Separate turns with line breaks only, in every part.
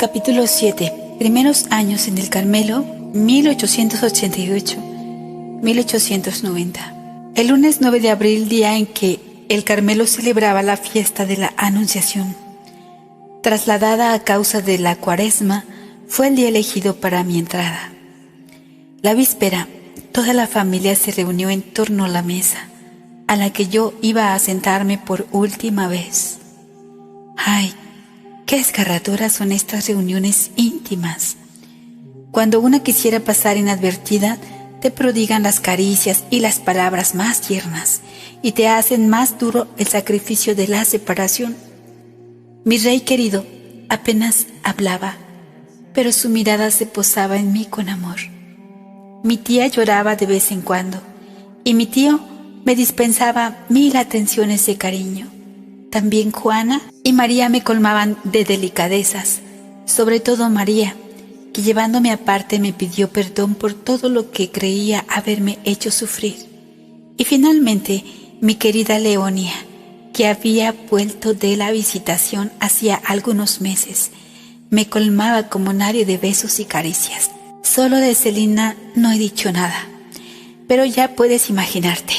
Capítulo 7. Primeros años en el Carmelo, 1888-1890. El lunes 9 de abril, día en que el Carmelo celebraba la fiesta de la Anunciación, trasladada a causa de la Cuaresma, fue el día elegido para mi entrada. La víspera, toda la familia se reunió en torno a la mesa, a la que yo iba a sentarme por última vez. ¡Ay! ¡Qué desgarradoras son estas reuniones íntimas! Cuando una quisiera pasar inadvertida, te prodigan las caricias y las palabras más tiernas, y te hacen más duro el sacrificio de la separación. Mi rey querido apenas hablaba, pero su mirada se posaba en mí con amor. Mi tía lloraba de vez en cuando, y mi tío me dispensaba 1000 atenciones de cariño. También Juana y María me colmaban de delicadezas, sobre todo María, que llevándome aparte me pidió perdón por todo lo que creía haberme hecho sufrir. Y finalmente mi querida Leonia, que había vuelto de la visitación hacía algunos meses, me colmaba como nadie de besos y caricias. Solo de Celina no he dicho nada, pero ya puedes imaginarte,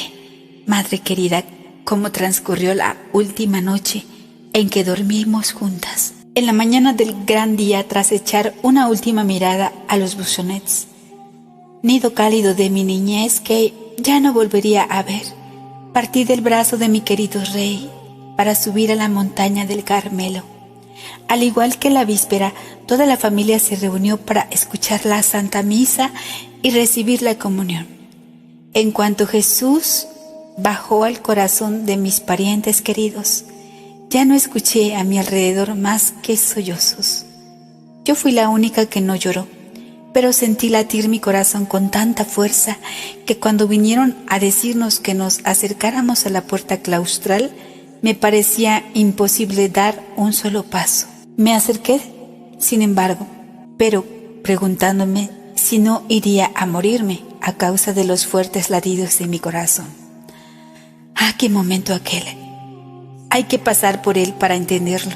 madre querida, cómo transcurrió la última noche en que dormimos juntas. En la mañana del gran día, tras echar una última mirada a los Bussonets, nido cálido de mi niñez que ya no volvería a ver, partí del brazo de mi querido rey para subir a la montaña del Carmelo. Al igual que la víspera, toda la familia se reunió para escuchar la Santa Misa y recibir la comunión. En cuanto Jesús bajó al corazón de mis parientes queridos, ya no escuché a mi alrededor más que sollozos. Yo fui la única que no lloró, pero sentí latir mi corazón con tanta fuerza que cuando vinieron a decirnos que nos acercáramos a la puerta claustral, me parecía imposible dar un solo paso. Me acerqué, sin embargo, pero preguntándome si no iría a morirme a causa de los fuertes latidos de mi corazón. ¡Ah, qué momento aquel! Hay que pasar por él para entenderlo.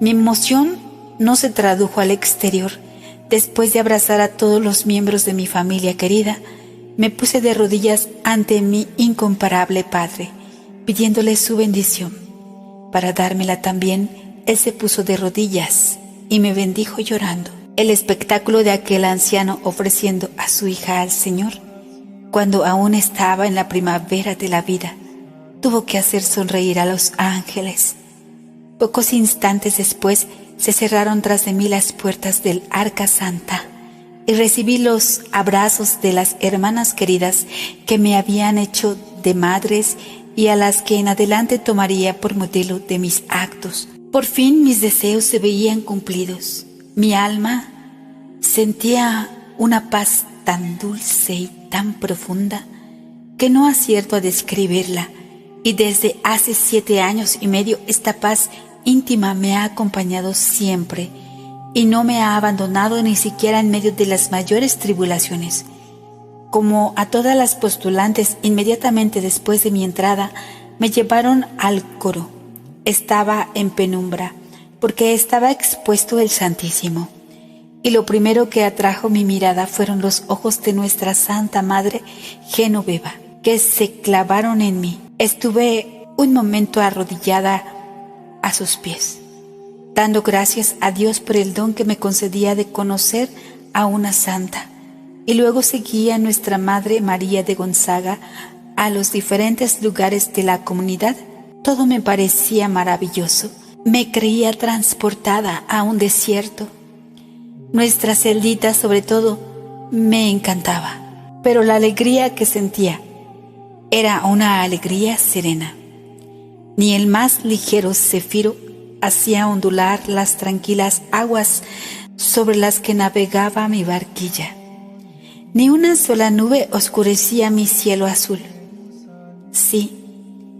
Mi emoción no se tradujo al exterior. Después de abrazar a todos los miembros de mi familia querida, me puse de rodillas ante mi incomparable Padre, pidiéndole su bendición. Para dármela también, él se puso de rodillas y me bendijo llorando. El espectáculo de aquel anciano ofreciendo a su hija al Señor, cuando aún estaba en la primavera de la vida, tuvo que hacer sonreír a los ángeles. Pocos instantes después se cerraron tras de mí las puertas del Arca Santa y recibí los abrazos de las hermanas queridas que me habían hecho de madres y a las que en adelante tomaría por modelo de mis actos. Por fin mis deseos se veían cumplidos. Mi alma sentía una paz tan dulce y tan profunda que no acierto a describirla, y desde hace 7 años y medio esta paz íntima me ha acompañado siempre y no me ha abandonado ni siquiera en medio de las mayores tribulaciones. Como a todas las postulantes, inmediatamente después de mi entrada me llevaron al coro. Estaba en penumbra porque estaba expuesto el Santísimo, y lo primero que atrajo mi mirada fueron los ojos de nuestra Santa Madre Genoveva, que se clavaron en mí. Estuve un momento arrodillada a sus pies, dando gracias a Dios por el don que me concedía de conocer a una santa, y luego seguí a nuestra Madre María de Gonzaga a los diferentes lugares de la comunidad. Todo me parecía maravilloso. Me creía transportada a un desierto. Nuestra celdita, sobre todo, me encantaba, pero la alegría que sentía era una alegría serena. Ni el más ligero céfiro hacía ondular las tranquilas aguas sobre las que navegaba mi barquilla, ni una sola nube oscurecía mi cielo azul. Sí,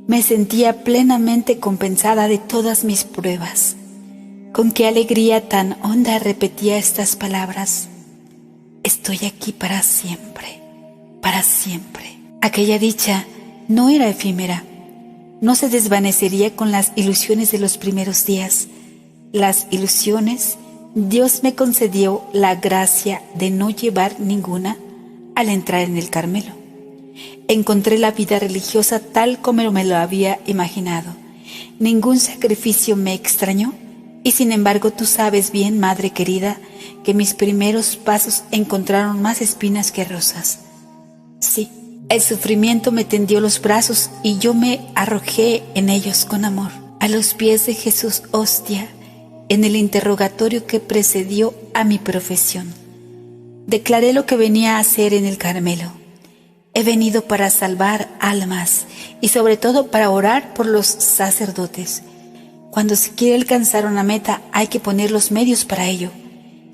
me sentía plenamente compensada de todas mis pruebas. Con qué alegría tan honda repetía estas palabras: estoy aquí para siempre, para siempre. Aquella dicha no era efímera, no se desvanecería con las ilusiones de los primeros días. Las ilusiones Dios me concedió la gracia de no llevar ninguna al entrar en el Carmelo. Encontré la vida religiosa tal como me lo había imaginado. Ningún sacrificio me extrañó, y sin embargo tú sabes bien, madre querida, que mis primeros pasos encontraron más espinas que rosas. Sí, el sufrimiento me tendió los brazos y yo me arrojé en ellos con amor, a los pies de Jesús hostia, en el interrogatorio que precedió a mi profesión. Declaré lo que venía a hacer en el Carmelo. He venido para salvar almas y sobre todo para orar por los sacerdotes. Cuando se quiere alcanzar una meta hay que poner los medios para ello.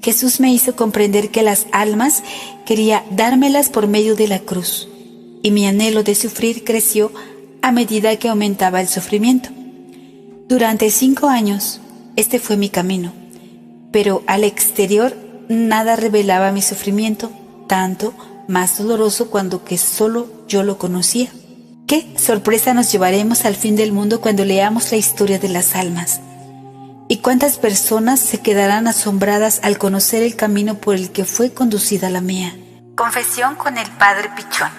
Jesús me hizo comprender que las almas quería dármelas por medio de la cruz, y mi anhelo de sufrir creció a medida que aumentaba el sufrimiento. Durante 5 años este fue mi camino, pero al exterior nada revelaba mi sufrimiento, tanto más doloroso cuando que solo yo lo conocía. ¿Qué sorpresa nos llevaremos al fin del mundo cuando leamos la historia de las almas? ¿Y cuántas personas se quedarán asombradas al conocer el camino por el que fue conducida la mía? Confesión con el Padre Pichón.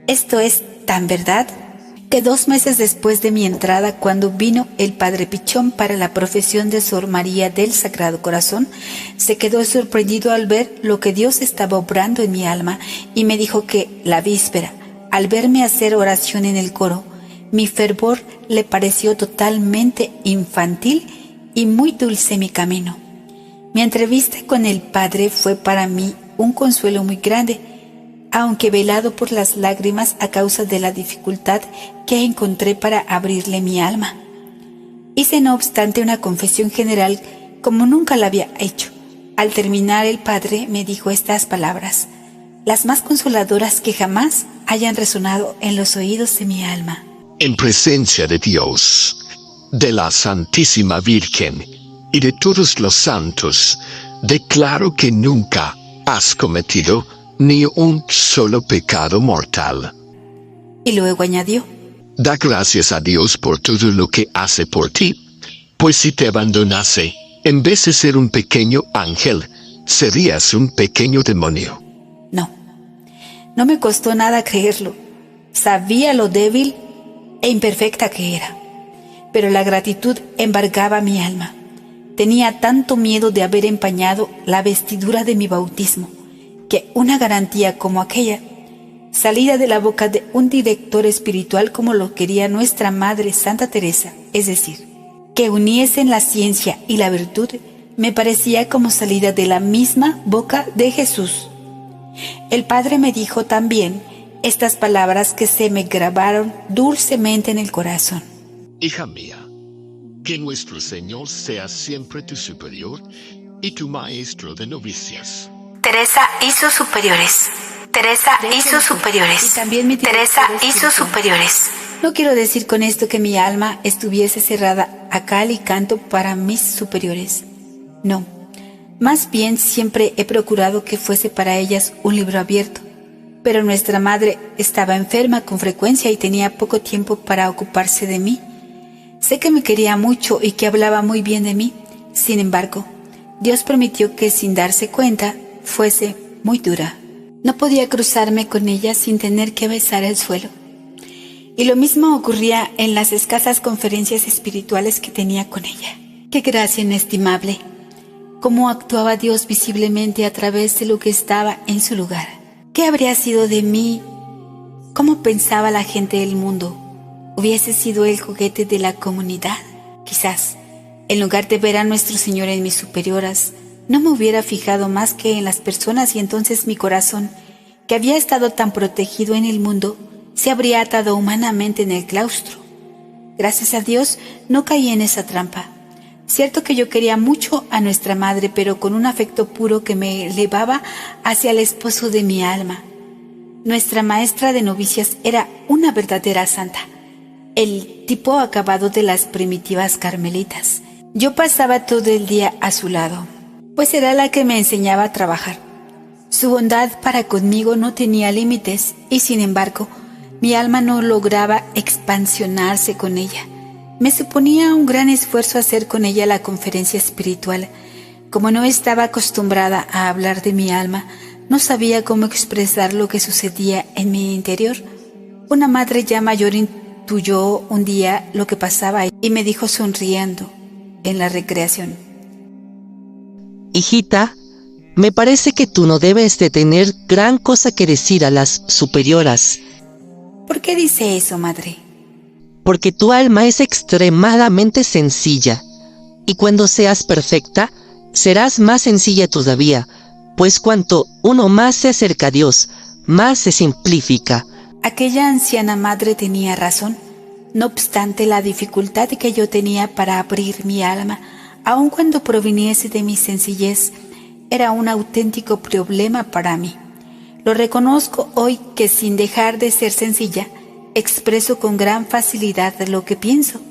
Esto es tan verdad que 2 meses después de mi entrada, cuando vino el Padre Pichón para la profesión de Sor María del Sagrado Corazón, se quedó sorprendido al ver lo que Dios estaba obrando en mi alma y me dijo que la víspera, al verme hacer oración en el coro, mi fervor le pareció totalmente infantil y muy dulce mi camino. Mi entrevista con el Padre fue para mí un consuelo muy grande, aunque velado por las lágrimas a causa de la dificultad que encontré para abrirle mi alma. Hice no obstante una confesión general como nunca la había hecho. Al terminar el Padre me dijo estas palabras, las más consoladoras que jamás hayan resonado en los oídos de mi alma.
En presencia de Dios, de la Santísima Virgen y de todos los santos, declaro que nunca has cometido ni un solo pecado mortal.
Y luego añadió,
da gracias a Dios por todo lo que hace por ti, pues si te abandonase, en vez de ser un pequeño ángel, serías un pequeño demonio.
No me costó nada creerlo. Sabía lo débil e imperfecta que era, pero la gratitud embargaba mi alma. Tenía tanto miedo de haber empañado la vestidura de mi bautismo, que una garantía como aquella, salida de la boca de un director espiritual como lo quería nuestra Madre Santa Teresa, es decir, que uniesen la ciencia y la virtud, me parecía como salida de la misma boca de Jesús. El Padre me dijo también estas palabras que se me grabaron dulcemente en el corazón.
Hija mía, que nuestro Señor sea siempre tu superior y tu maestro de novicias.
Teresa hizo superiores. Teresa hizo superiores. Y también mi Teresa hizo superiores. No quiero decir con esto que mi alma estuviese cerrada a cal y canto para mis superiores. No, más bien siempre he procurado que fuese para ellas un libro abierto. Pero nuestra madre estaba enferma con frecuencia y tenía poco tiempo para ocuparse de mí. Sé que me quería mucho y que hablaba muy bien de mí. Sin embargo, Dios permitió que sin darse cuenta fuese muy dura. No podía cruzarme con ella sin tener que besar el suelo. Y lo mismo ocurría en las escasas conferencias espirituales que tenía con ella. ¡Qué gracia inestimable! Cómo actuaba Dios visiblemente a través de lo que estaba en su lugar. ¿Qué habría sido de mí? ¿Cómo pensaba la gente del mundo? ¿Hubiese sido el juguete de la comunidad? Quizás, en lugar de ver a nuestro Señor en mis superioras, no me hubiera fijado más que en las personas y entonces mi corazón, que había estado tan protegido en el mundo, se habría atado humanamente en el claustro. Gracias a Dios no caí en esa trampa. Cierto que yo quería mucho a nuestra madre, pero con un afecto puro que me elevaba hacia el esposo de mi alma. Nuestra maestra de novicias era una verdadera santa, el tipo acabado de las primitivas carmelitas. Yo pasaba todo el día a su lado, pues era la que me enseñaba a trabajar. Su bondad para conmigo no tenía límites y sin embargo, mi alma no lograba expansionarse con ella. Me suponía un gran esfuerzo hacer con ella la conferencia espiritual, Como no estaba acostumbrada a hablar de mi alma, no sabía cómo expresar lo que sucedía en mi interior. Una madre ya mayor intuyó un día lo que pasaba y me dijo sonriendo en la recreación:
Hijita, me parece que tú no debes de tener gran cosa que decir a las superioras.
¿Por qué dice eso, madre?
Porque tu alma es extremadamente sencilla, y cuando seas perfecta, serás más sencilla todavía, pues cuanto uno más se acerca a Dios, más se simplifica.
Aquella anciana madre tenía razón. No obstante la dificultad que yo tenía para abrir mi alma, aun cuando proviniese de mi sencillez, era un auténtico problema para mí. Lo reconozco hoy que sin dejar de ser sencilla, expreso con gran facilidad lo que pienso.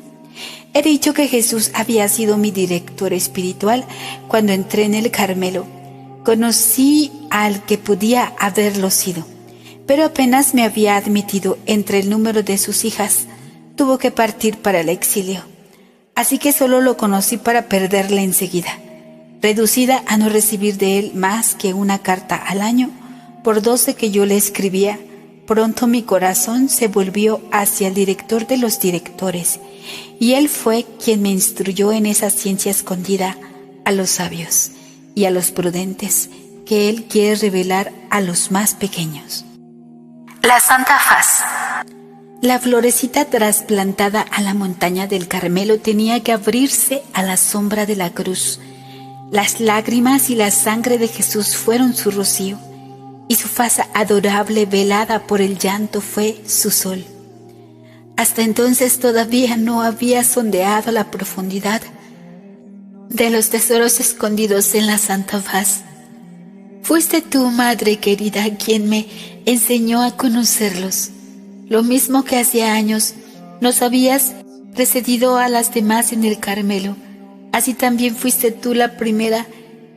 He dicho que Jesús había sido mi director espiritual cuando entré en el Carmelo. Conocí al que podía haberlo sido, pero apenas me había admitido entre el número de sus hijas, tuvo que partir para el exilio. Así que solo lo conocí para perderle enseguida. Reducida a no recibir de él más que una carta al año, por 12 que yo le escribía, pronto mi corazón se volvió hacia el director de los directores, y él fue quien me instruyó en esa ciencia escondida a los sabios y a los prudentes, que él quiere revelar a los más pequeños. La Santa Faz. La florecita trasplantada a la montaña del Carmelo tenía que abrirse a la sombra de la cruz. Las lágrimas y la sangre de Jesús fueron su rocío, y su faz adorable velada por el llanto fue su sol. Hasta entonces todavía no había sondeado la profundidad de los tesoros escondidos en la Santa Faz. Fuiste tú, madre querida, quien me enseñó a conocerlos. Lo mismo que hacía años nos habías precedido a las demás en el Carmelo, así también fuiste tú la primera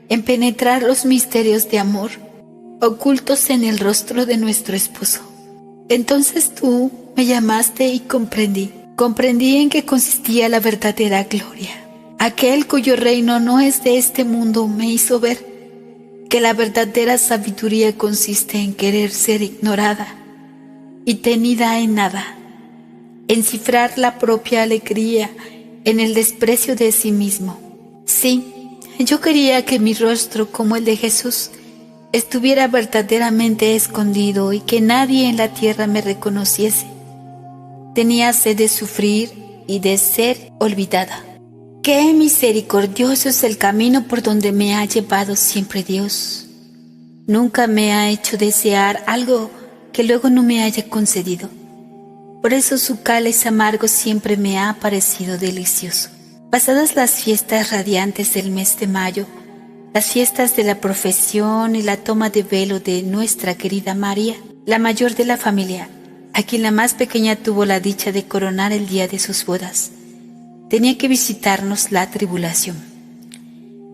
en penetrar los misterios de amor ocultos en el rostro de nuestro esposo. Entonces tú me llamaste y comprendí en qué consistía la verdadera gloria. Aquel cuyo reino no es de este mundo me hizo ver que la verdadera sabiduría consiste en querer ser ignorada y tenida en nada, en cifrar la propia alegría en el desprecio de sí mismo. Sí, yo quería que mi rostro, como el de Jesús, estuviera verdaderamente escondido y que nadie en la tierra me reconociese. Tenía sed de sufrir y de ser olvidada. Qué misericordioso es el camino por donde me ha llevado siempre Dios. Nunca me ha hecho desear algo que luego no me haya concedido. Por eso su cáliz amargo siempre me ha parecido delicioso. Pasadas las fiestas radiantes del mes de mayo, las fiestas de la profesión y la toma de velo de nuestra querida María, la mayor de la familia, a quien la más pequeña tuvo la dicha de coronar el día de sus bodas, tenía que visitarnos la tribulación.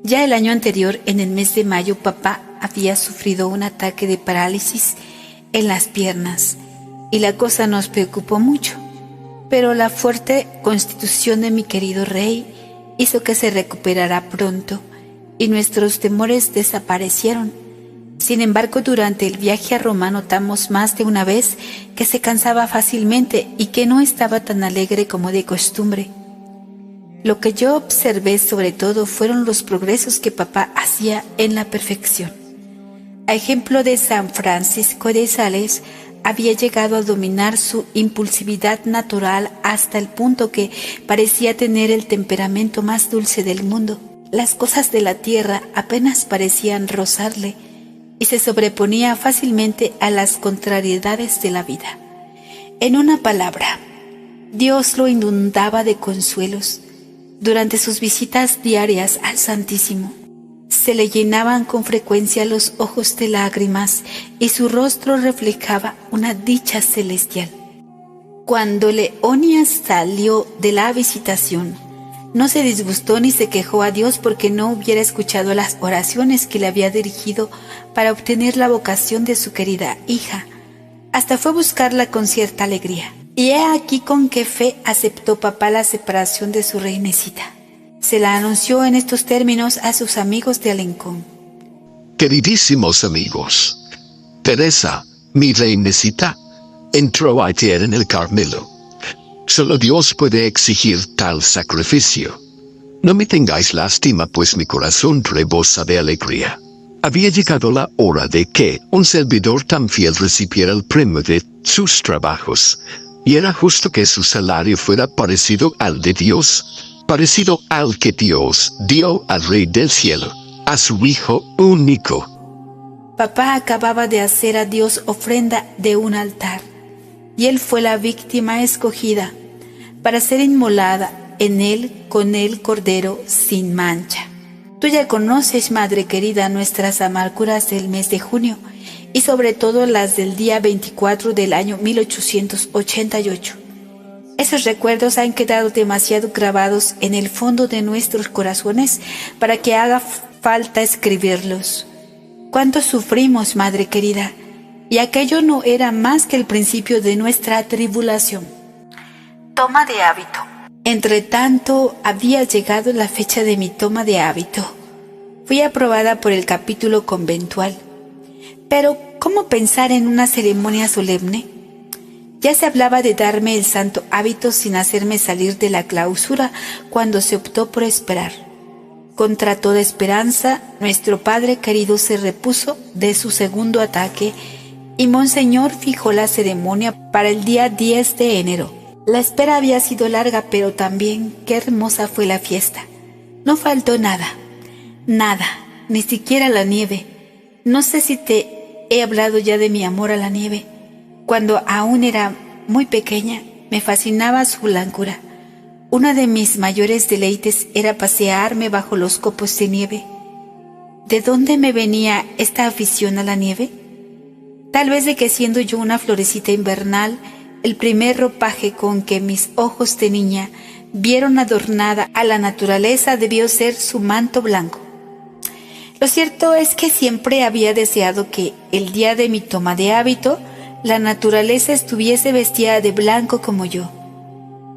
Ya el año anterior, en el mes de mayo, papá había sufrido un ataque de parálisis en las piernas y la cosa nos preocupó mucho, pero la fuerte constitución de mi querido rey hizo que se recuperara pronto y nuestros temores desaparecieron. Sin embargo, durante el viaje a Roma notamos más de una vez que se cansaba fácilmente y que no estaba tan alegre como de costumbre. Lo que yo observé sobre todo fueron los progresos que papá hacía en la perfección. A ejemplo de San Francisco de Sales, había llegado a dominar su impulsividad natural hasta el punto que parecía tener el temperamento más dulce del mundo. Las cosas de la tierra apenas parecían rozarle y se sobreponía fácilmente a las contrariedades de la vida. En una palabra, Dios lo inundaba de consuelos. Durante sus visitas diarias al Santísimo, se le llenaban con frecuencia los ojos de lágrimas y su rostro reflejaba una dicha celestial. Cuando Leonia salió de la visitación, no se disgustó ni se quejó a Dios porque no hubiera escuchado las oraciones que le había dirigido para obtener la vocación de su querida hija. Hasta fue a buscarla con cierta alegría. Y he aquí con qué fe aceptó papá la separación de su reinecita. Se la anunció en estos términos a sus amigos de Alencón.
Queridísimos amigos, Teresa, mi reinecita, entró ayer en el Carmelo. Solo Dios puede exigir tal sacrificio. No me tengáis lástima, pues mi corazón rebosa de alegría. Había llegado la hora de que un servidor tan fiel recibiera el premio de sus trabajos, y era justo que su salario fuera parecido al de Dios, parecido al que Dios dio al Rey del Cielo, a su Hijo único.
Papá acababa de hacer a Dios ofrenda de un altar, y él fue la víctima escogida para ser inmolada en él con el Cordero sin mancha. Tú ya conoces, madre querida, nuestras amarguras del mes de junio, y sobre todo las del día 24 del año 1888. Esos recuerdos han quedado demasiado grabados en el fondo de nuestros corazones para que haga falta escribirlos. ¿Cuánto sufrimos, madre querida? Y aquello no era más que el principio de nuestra tribulación. Toma de hábito. Entre tanto, había llegado la fecha de mi toma de hábito. Fui aprobada por el capítulo conventual. Pero, ¿cómo pensar en una ceremonia solemne? Ya se hablaba de darme el santo hábito sin hacerme salir de la clausura cuando se optó por esperar. Contra toda esperanza, nuestro padre querido se repuso de su segundo ataque y Monseñor fijó la ceremonia para el día 10 de enero. La espera había sido larga, pero también qué hermosa fue la fiesta. No faltó nada, ni siquiera la nieve. No sé si te he hablado ya de mi amor a la nieve. Cuando aún era muy pequeña, me fascinaba su blancura. Uno de mis mayores deleites era pasearme bajo los copos de nieve. ¿De dónde me venía esta afición a la nieve? Tal vez de que siendo yo una florecita invernal, el primer ropaje con que mis ojos de niña vieron adornada a la naturaleza debió ser su manto blanco. Lo cierto es que siempre había deseado que el día de mi toma de hábito la naturaleza estuviese vestida de blanco como yo.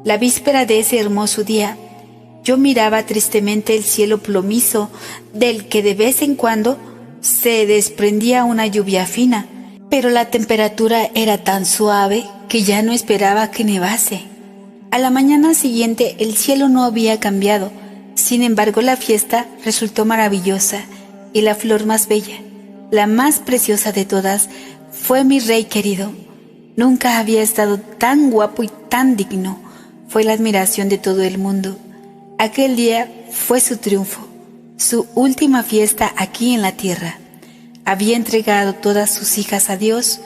La víspera de ese hermoso día, yo miraba tristemente el cielo plomizo del que de vez en cuando se desprendía una lluvia fina, pero la temperatura era tan suave que ya no esperaba que nevase. A la mañana siguiente el cielo no había cambiado, sin embargo la fiesta resultó maravillosa y la flor más bella, la más preciosa de todas, fue mi rey querido. Nunca había estado tan guapo y tan digno. Fue la admiración de todo el mundo. Aquel día fue su triunfo, su última fiesta aquí en la tierra. Había entregado todas sus hijas a Dios,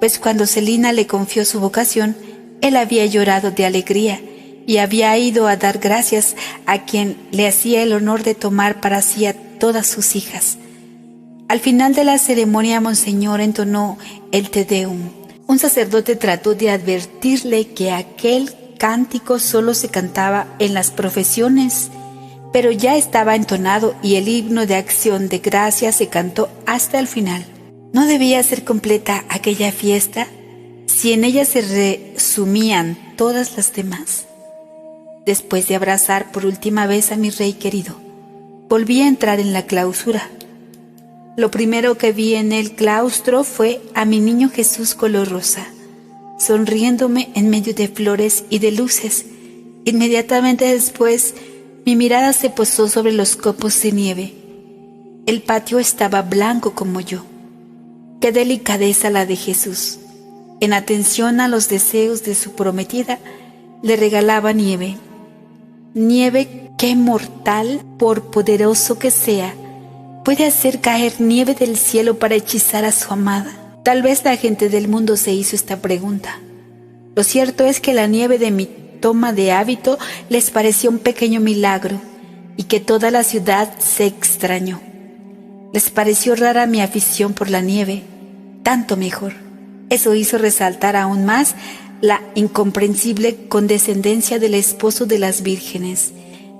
pues cuando Celina le confió su vocación, él había llorado de alegría y había ido a dar gracias a quien le hacía el honor de tomar para sí a todas sus hijas. Al final de la ceremonia, Monseñor entonó el Te Deum. Un sacerdote trató de advertirle que aquel cántico solo se cantaba en las profesiones, pero ya estaba entonado y el himno de acción de gracias se cantó hasta el final. ¿No debía ser completa aquella fiesta si en ella se resumían todas las demás? Después de abrazar por última vez a mi rey querido, volví a entrar en la clausura. Lo primero que vi en el claustro fue a mi niño Jesús color rosa, sonriéndome en medio de flores y de luces. Inmediatamente después, mi mirada se posó sobre los copos de nieve. El patio estaba blanco como yo. Qué delicadeza la de Jesús. En atención a los deseos de su prometida, le regalaba nieve. Nieve que mortal, por poderoso que sea, puede hacer caer nieve del cielo para hechizar a su amada. Tal vez la gente del mundo se hizo esta pregunta. Lo cierto es que la nieve de mi toma de hábito les pareció un pequeño milagro y que toda la ciudad se extrañó. Les pareció rara mi afición por la nieve, tanto mejor. Eso hizo resaltar aún más la incomprensible condescendencia del esposo de las vírgenes,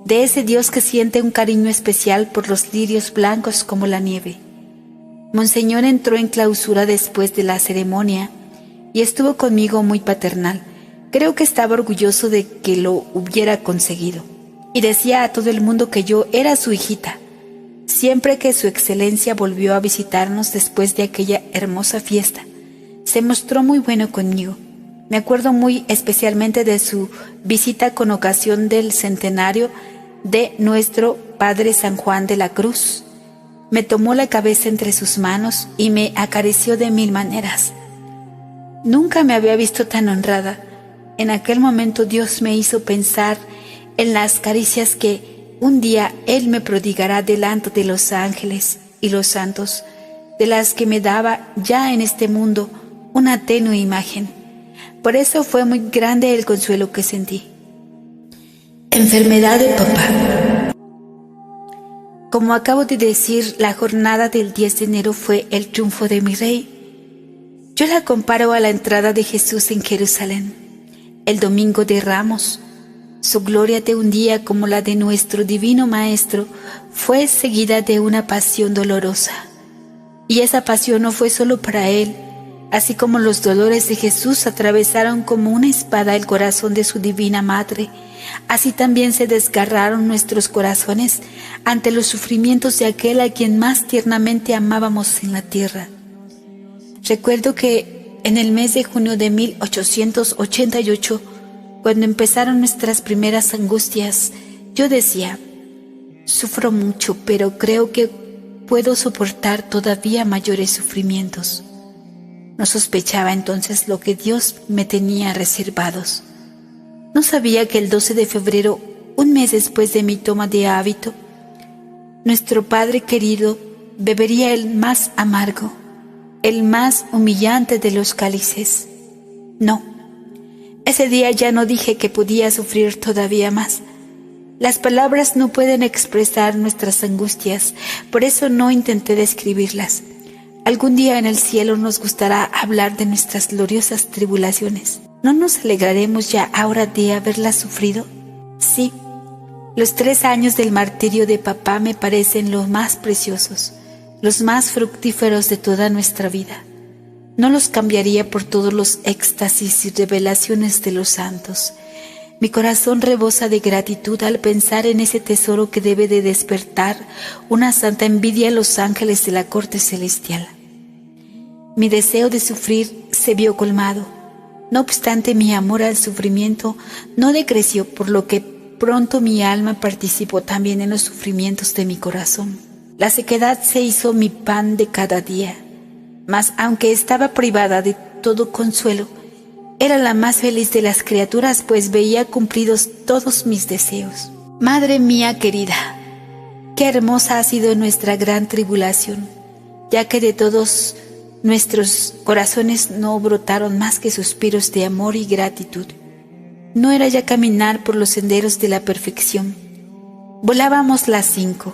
de ese Dios que siente un cariño especial por los lirios blancos como la nieve. Monseñor entró en clausura después de la ceremonia y estuvo conmigo muy paternal. Creo que estaba orgulloso de que lo hubiera conseguido. y decía a todo el mundo que yo era su hijita. Siempre que su excelencia volvió a visitarnos después de aquella hermosa fiesta, se mostró muy bueno conmigo. Me acuerdo muy especialmente de su visita con ocasión del centenario de nuestro Padre San Juan de la Cruz. Me tomó la cabeza entre sus manos y me acarició de mil maneras. Nunca me había visto tan honrada. En aquel momento Dios me hizo pensar en las caricias que un día Él me prodigará delante de los ángeles y los santos, de las que me daba ya en este mundo una tenue imagen. Por eso fue muy grande el consuelo que sentí. Enfermedad de papá. Como acabo de decir, la jornada del 10 de enero fue el triunfo de mi rey. Yo la comparo a la entrada de Jesús en Jerusalén, el domingo de Ramos. Su gloria de un día como la de nuestro divino Maestro fue seguida de una pasión dolorosa. Y esa pasión no fue solo para Él, así como los dolores de Jesús atravesaron como una espada el corazón de su divina Madre, así también se desgarraron nuestros corazones ante los sufrimientos de aquel a quien más tiernamente amábamos en la tierra. Recuerdo que en el mes de junio de 1888, cuando empezaron nuestras primeras angustias, yo decía: sufro mucho, pero creo que puedo soportar todavía mayores sufrimientos. No sospechaba entonces lo que Dios me tenía reservados. No sabía que el 12 de febrero, un mes después de mi toma de hábito, nuestro Padre querido bebería el más amargo, el más humillante de los cálices. No, ese día ya no dije que podía sufrir todavía más. Las palabras no pueden expresar nuestras angustias, por eso no intenté describirlas. Algún día en el cielo nos gustará hablar de nuestras gloriosas tribulaciones. ¿No nos alegraremos ya ahora de haberlas sufrido? Sí, los 3 años del martirio de papá me parecen los más preciosos, los más fructíferos de toda nuestra vida. No los cambiaría por todos los éxtasis y revelaciones de los santos. Mi corazón rebosa de gratitud al pensar en ese tesoro que debe de despertar una santa envidia en los ángeles de la corte celestial. Mi deseo de sufrir se vio colmado. No obstante, mi amor al sufrimiento no decreció, por lo que pronto mi alma participó también en los sufrimientos de mi corazón. La sequedad se hizo mi pan de cada día, mas aunque estaba privada de todo consuelo, era la más feliz de las criaturas, pues veía cumplidos todos mis deseos. Madre mía querida, qué hermosa ha sido nuestra gran tribulación, ya que de todos nuestros corazones no brotaron más que suspiros de amor y gratitud. No era ya caminar por los senderos de la perfección. Volábamos las 5.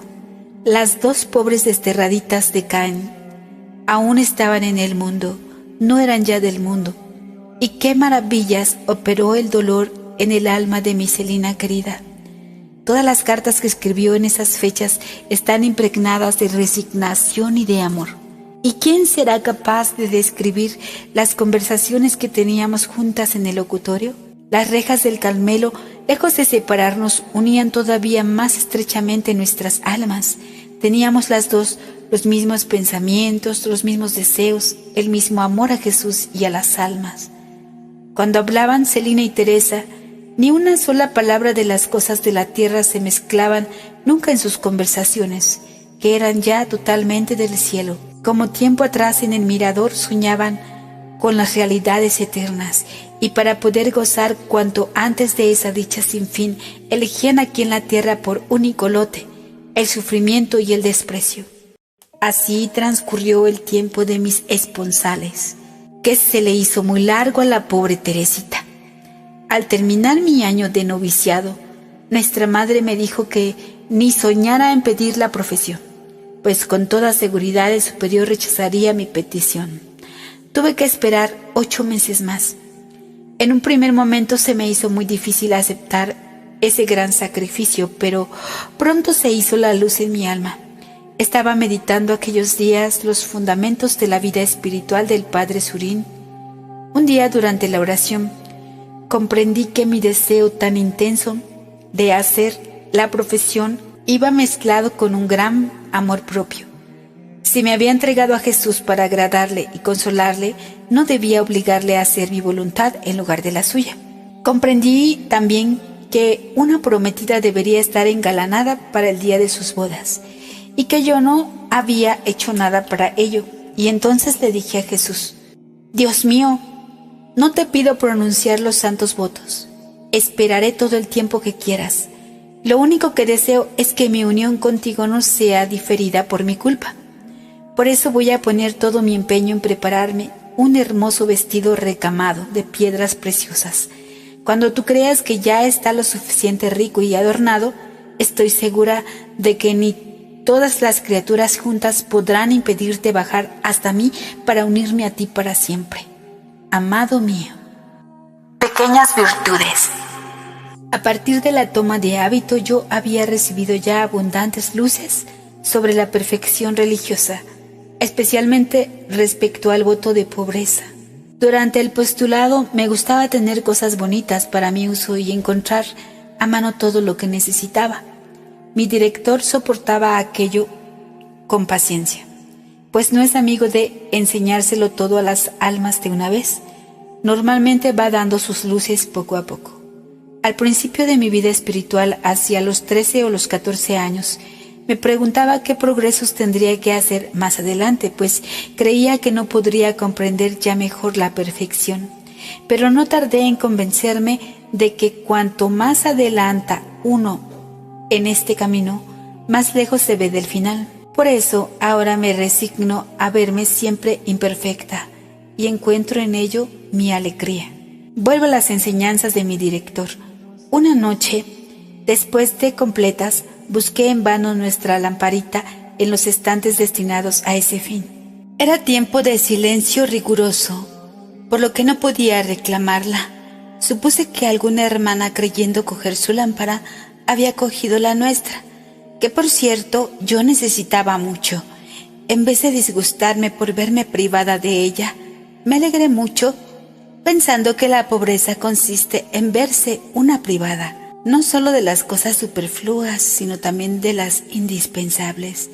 Las 2 pobres desterraditas de Caín aún estaban en el mundo, no eran ya del mundo. Y qué maravillas operó el dolor en el alma de mi Celina querida. Todas las cartas que escribió en esas fechas están impregnadas de resignación y de amor. ¿Y quién será capaz de describir las conversaciones que teníamos juntas en el locutorio? Las rejas del Carmelo, lejos de separarnos, unían todavía más estrechamente nuestras almas. Teníamos las dos los mismos pensamientos, los mismos deseos, el mismo amor a Jesús y a las almas. Cuando hablaban Celina y Teresa, ni una sola palabra de las cosas de la tierra se mezclaban nunca en sus conversaciones, que eran ya totalmente del cielo. Como tiempo atrás en el mirador soñaban con las realidades eternas, y para poder gozar cuanto antes de esa dicha sin fin, elegían aquí en la tierra por único lote el sufrimiento y el desprecio. Así transcurrió el tiempo de mis esponsales, que se le hizo muy largo a la pobre Teresita. Al terminar mi año de noviciado, nuestra madre me dijo que ni soñara en pedir la profesión, pues con toda seguridad el superior rechazaría mi petición. Tuve que esperar 8 meses más. En un primer momento se me hizo muy difícil aceptar ese gran sacrificio, pero pronto se hizo la luz en mi alma. Estaba meditando aquellos días los fundamentos de la vida espiritual del Padre Surín. Un día durante la oración comprendí que mi deseo tan intenso de hacer la profesión iba mezclado con un gran amor propio. Si me había entregado a Jesús para agradarle y consolarle, no debía obligarle a hacer mi voluntad en lugar de la suya. Comprendí también que una prometida debería estar engalanada para el día de sus bodas, y que yo no había hecho nada para ello. Y entonces le dije a Jesús: Dios mío, no te pido pronunciar los santos votos. Esperaré todo el tiempo que quieras. Lo único que deseo es que mi unión contigo no sea diferida por mi culpa. Por eso voy a poner todo mi empeño en prepararme un hermoso vestido recamado de piedras preciosas. Cuando tú creas que ya está lo suficiente rico y adornado, estoy segura de que ni todas las criaturas juntas podrán impedirte bajar hasta mí para unirme a ti para siempre. Amado mío. Pequeñas virtudes. A partir de la toma de hábito, yo había recibido ya abundantes luces sobre la perfección religiosa, especialmente respecto al voto de pobreza. Durante el postulado me gustaba tener cosas bonitas para mi uso y encontrar a mano todo lo que necesitaba. Mi director soportaba aquello con paciencia, pues no es amigo de enseñárselo todo a las almas de una vez. Normalmente va dando sus luces poco a poco. Al principio de mi vida espiritual, hacia los 13 o los 14 años, me preguntaba qué progresos tendría que hacer más adelante, pues creía que no podría comprender ya mejor la perfección. Pero no tardé en convencerme de que cuanto más adelanta uno en este camino, más lejos se ve del final. Por eso ahora me resigno a verme siempre imperfecta y encuentro en ello mi alegría. Vuelvo a las enseñanzas de mi director. Una noche, después de completas, busqué en vano nuestra lamparita en los estantes destinados a ese fin. Era tiempo de silencio riguroso, por lo que no podía reclamarla. Supuse que alguna hermana, creyendo coger su lámpara, había cogido la nuestra, que por cierto yo necesitaba mucho. En vez de disgustarme por verme privada de ella, me alegré mucho pensando que la pobreza consiste en verse una privada, no solo de las cosas superfluas, sino también de las indispensables.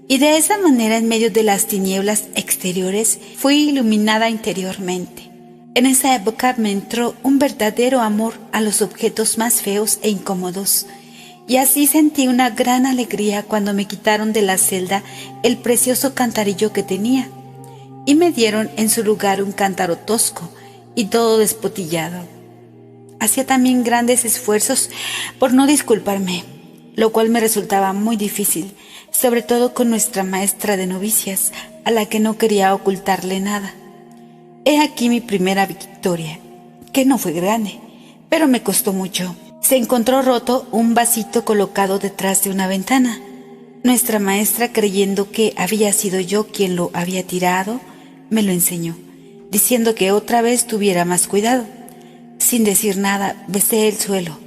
Y de esa manera, en medio de las tinieblas exteriores, fui iluminada interiormente. En esa época me entró un verdadero amor a los objetos más feos e incómodos, y así sentí una gran alegría cuando me quitaron de la celda el precioso cantarillo que tenía, y me dieron en su lugar un cántaro tosco y todo despotillado. Hacía también grandes esfuerzos por no disculparme, lo cual me resultaba muy difícil, sobre todo con nuestra maestra de novicias, a la que no quería ocultarle nada. He aquí mi primera victoria, que no fue grande, pero me costó mucho. Se encontró roto un vasito colocado detrás de una ventana. Nuestra maestra, creyendo que había sido yo quien lo había tirado, me lo enseñó, diciendo que otra vez tuviera más cuidado. Sin decir nada, besé el suelo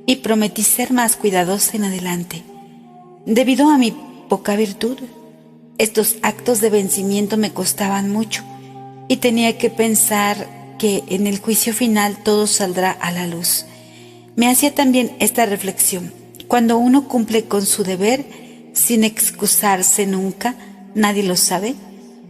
y prometí ser más cuidadosa en adelante. Debido a mi poca virtud, estos actos de vencimiento me costaban mucho y tenía que pensar que en el juicio final todo saldrá a la luz. Me hacía también esta reflexión: cuando uno cumple con su deber sin excusarse nunca, nadie lo sabe.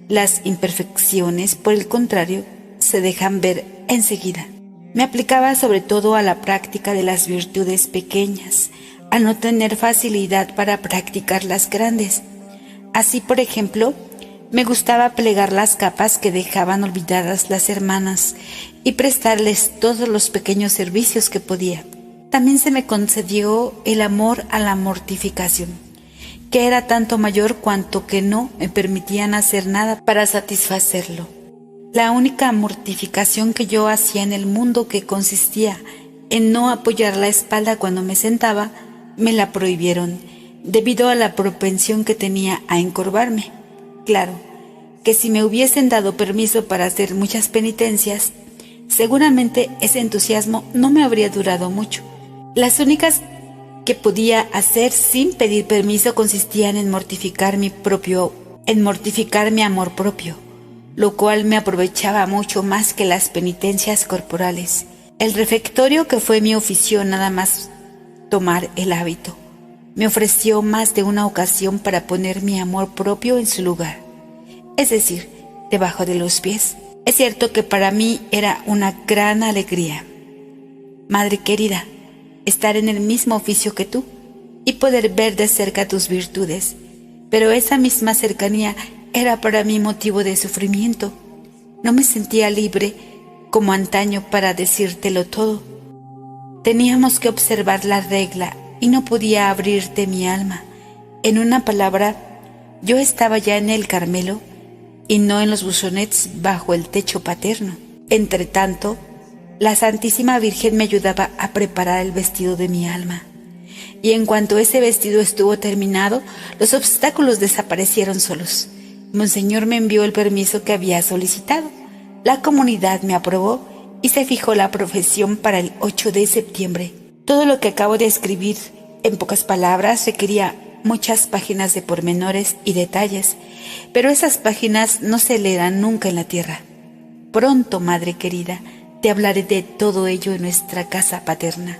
Las imperfecciones, por el contrario, se dejan ver enseguida. Me aplicaba sobre todo a la práctica de las virtudes pequeñas, al no tener facilidad para practicar las grandes. Así, por ejemplo, me gustaba plegar las capas que dejaban olvidadas las hermanas y prestarles todos los pequeños servicios que podía. También se me concedió el amor a la mortificación, que era tanto mayor cuanto que no me permitían hacer nada para satisfacerlo. La única mortificación que yo hacía en el mundo, que consistía en no apoyar la espalda cuando me sentaba, me la prohibieron, debido a la propensión que tenía a encorvarme. Claro, que si me hubiesen dado permiso para hacer muchas penitencias, seguramente ese entusiasmo no me habría durado mucho. Las únicas que podía hacer sin pedir permiso consistían en mortificar mi amor propio, lo cual me aprovechaba mucho más que las penitencias corporales. El refectorio, que fue mi oficio nada más tomar el hábito. Me ofreció más de una ocasión para poner mi amor propio en su lugar, es decir, debajo de los pies. Es cierto que para mí era una gran alegría, madre querida, estar en el mismo oficio que tú y poder ver de cerca tus virtudes, pero esa misma cercanía era para mí motivo de sufrimiento. No me sentía libre como antaño para decírtelo todo. Teníamos que observar la regla y no podía abrirte mi alma. En una palabra, yo estaba ya en el Carmelo y no en los buzonets bajo el techo paterno. Entre tanto, la Santísima Virgen me ayudaba a preparar el vestido de mi alma. Y en cuanto ese vestido estuvo terminado, los obstáculos desaparecieron solos. Monseñor me envió el permiso que había solicitado. La comunidad me aprobó y se fijó la profesión para el 8 de septiembre. Todo lo que acabo de escribir, en pocas palabras, requería muchas páginas de pormenores y detalles, pero esas páginas no se leerán nunca en la tierra. Pronto, madre querida, te hablaré de todo ello en nuestra casa paterna,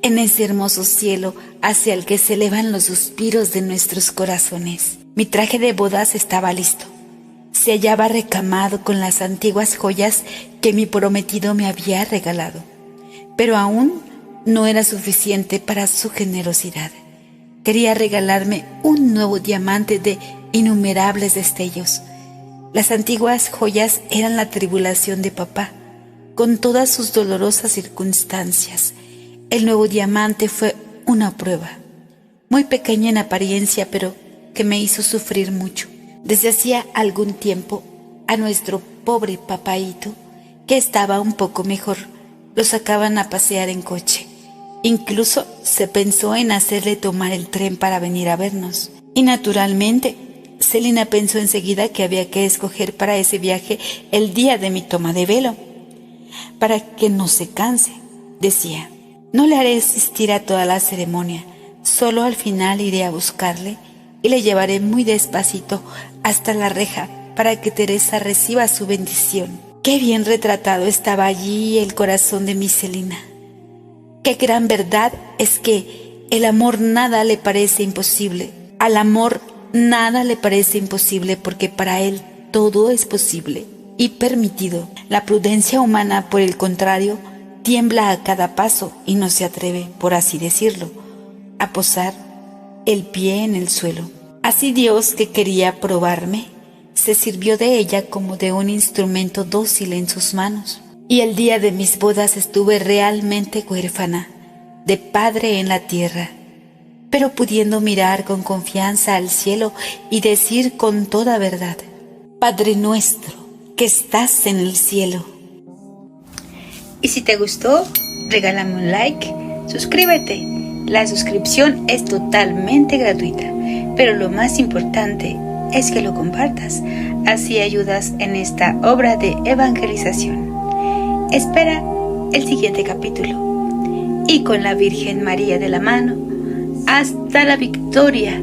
en ese hermoso cielo hacia el que se elevan los suspiros de nuestros corazones. Mi traje de bodas estaba listo. Se hallaba recamado con las antiguas joyas que mi prometido me había regalado, pero aún no era suficiente para su generosidad. Quería regalarme un nuevo diamante de innumerables destellos. Las antiguas joyas eran la tribulación de papá, con todas sus dolorosas circunstancias. El nuevo diamante fue una prueba, muy pequeña en apariencia, pero que me hizo sufrir mucho. Desde hacía algún tiempo, a nuestro pobre papaíto, que estaba un poco mejor, lo sacaban a pasear en coche. Incluso se pensó en hacerle tomar el tren para venir a vernos. Y naturalmente, Celina pensó enseguida que había que escoger para ese viaje el día de mi toma de velo. Para que no se canse, decía, no le haré asistir a toda la ceremonia, solo al final iré a buscarle y le llevaré muy despacito hasta la reja para que Teresa reciba su bendición. Qué bien retratado estaba allí el corazón de mi Celina. Qué gran verdad es que el amor nada le parece imposible. Al amor nada le parece imposible porque para él todo es posible y permitido. La prudencia humana, por el contrario, tiembla a cada paso y no se atreve, por así decirlo, a posar el pie en el suelo. Así Dios, que quería probarme, se sirvió de ella como de un instrumento dócil en sus manos. Y el día de mis bodas estuve realmente huérfana, de padre en la tierra, pero pudiendo mirar con confianza al cielo y decir con toda verdad, Padre nuestro, que estás en el cielo. Y si te gustó, regálame un like, suscríbete. La suscripción es totalmente gratuita, pero lo más importante es que lo compartas, así ayudas en esta obra de evangelización. Espera el siguiente capítulo y con la Virgen María de la mano, hasta la victoria.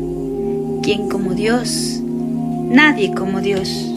¿Quién como Dios? Nadie como Dios.